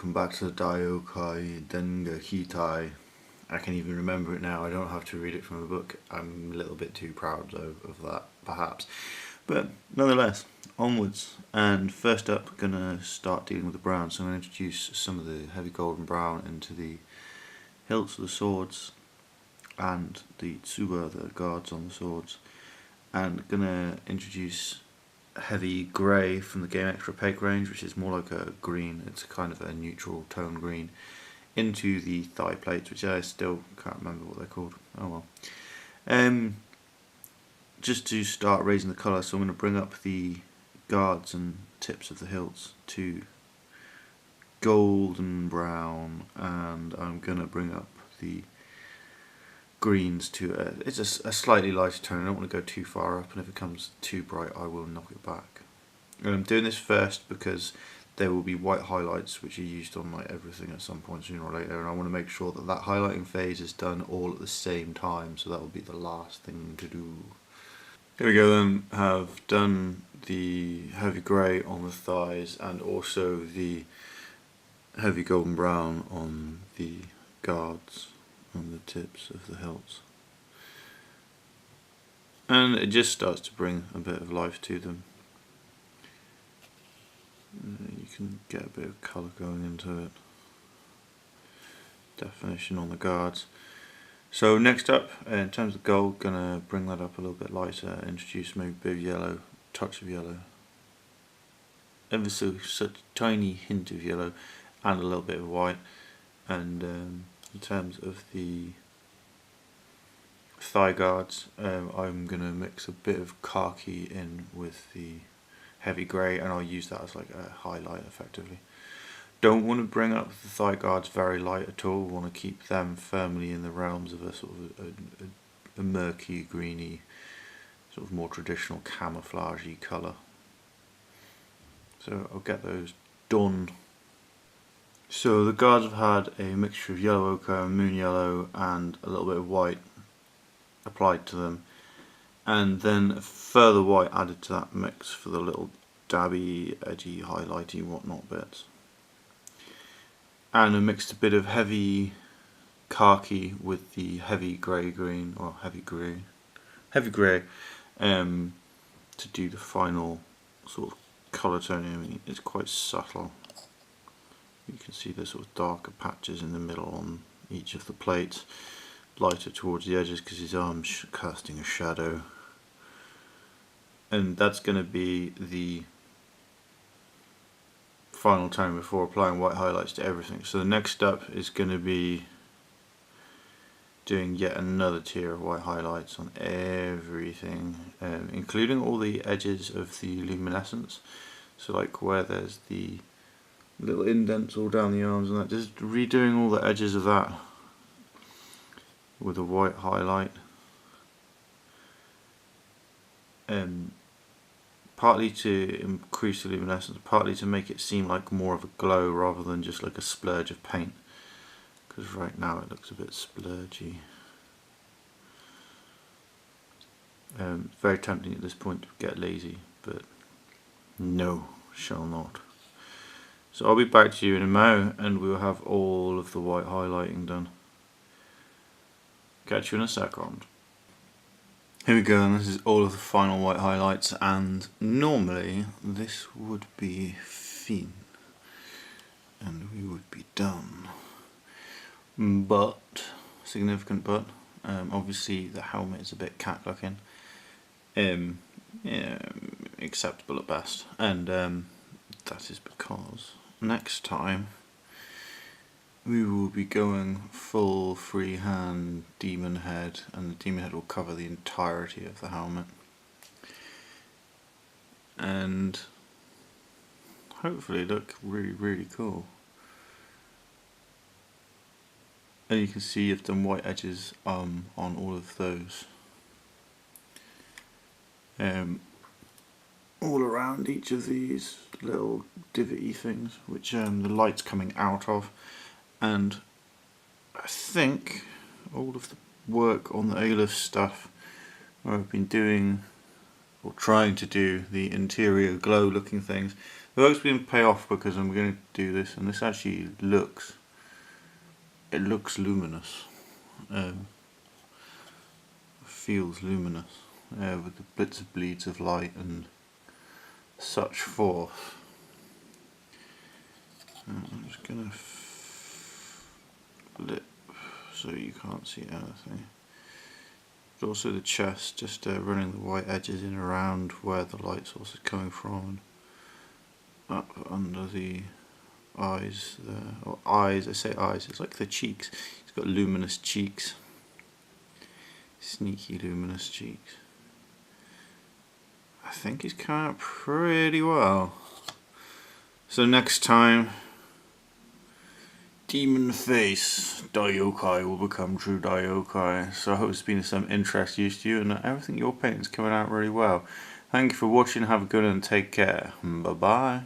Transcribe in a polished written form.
welcome back to the Daiyokai Dengekitai. I can even remember it now, I don't have to read it from a book. I'm a little bit too proud though of that, perhaps. But nonetheless, onwards. And first up, gonna start dealing with the brown. So I'm gonna introduce some of the heavy golden brown into the hilts of the swords and the tsuba, the guards on the swords. And gonna introduce heavy grey from the Game Extra opaque range, which is more like a green, it's kind of a neutral tone green, into the thigh plates, which I still can't remember what they're called. Oh well. Just to start raising the colour, so I'm going to bring up the guards and tips of the hilts to golden brown, and I'm going to bring up the greens to it's a slightly lighter tone. I don't want to go too far up, and if it comes too bright I will knock it back. And I'm doing this first because there will be white highlights which are used on like everything at some point sooner or later, and I want to make sure that that highlighting phase is done all at the same time, so that will be the last thing to do. Here we go then, have done the heavy grey on the thighs and also the heavy golden brown on the guards on the tips of the hilts, and it just starts to bring a bit of life to them. You can get a bit of colour going into it, definition on the guards. So next up, in terms of gold, gonna bring that up a little bit lighter, introduce maybe a bit of yellow, touch of yellow, ever so such a tiny hint of yellow, and a little bit of white. And in terms of the thigh guards, I'm going to mix a bit of khaki in with the heavy grey, and I'll use that as like a highlight effectively. Don't want to bring up the thigh guards very light at all, want to keep them firmly in the realms of a sort of a murky, greeny, sort of more traditional camouflagey colour. So I'll get those done. So the guards have had a mixture of yellow ochre, moon yellow and a little bit of white applied to them, and then further white added to that mix for the little dabby, edgy, highlighty whatnot bits. And I mixed a bit of heavy khaki with the heavy grey green, or heavy grey to do the final sort of colour toning. I mean, it's quite subtle. You can see the sort of darker patches in the middle on each of the plates, lighter towards the edges because his arm's casting a shadow. And that's going to be the final tone before applying white highlights to everything. So the next step is going to be doing yet another tier of white highlights on everything, including all the edges of the luminescence. So like where there's the little indents all down the arms and that, just redoing all the edges of that with a white highlight. Partly to increase the luminescence, partly to make it seem like more of a glow rather than just like a splurge of paint, because right now it looks a bit splurgy. Very tempting at this point to get lazy, but no, shall not. So I'll be back to you in a mo and we'll have all of the white highlighting done. Catch you in a second. Here we go, and this is all of the final white highlights, and normally this would be fin and we would be done. But, significant but, obviously the helmet is a bit cat looking. Yeah, acceptable at best, and that is because next time we will be going full freehand demon head, and the demon head will cover the entirety of the helmet, and hopefully look really cool. And you can see I've done white edges on all of those, all around each of these little divot-y things which the light's coming out of. And I think all of the work on the Aleph stuff where I've been doing or trying to do the interior glow looking things. The work's going to pay off because I'm going to do this, and this actually looks luminous. Feels luminous with the bits of bleeds of light and such forth. I'm just going to flip so you can't see anything. But also the chest, just running the white edges in around where the light source is coming from, and up under the eyes there, or eyes, I say eyes, it's like the cheeks. He's got luminous cheeks, sneaky luminous cheeks. I think he's coming out pretty well. So next time, Demon Face Daiyokai will become true Daiyokai. So I hope it's been of some interest, use to you, and everything you're painting is coming out really well. Thank you for watching, have a good one and take care. Bye bye.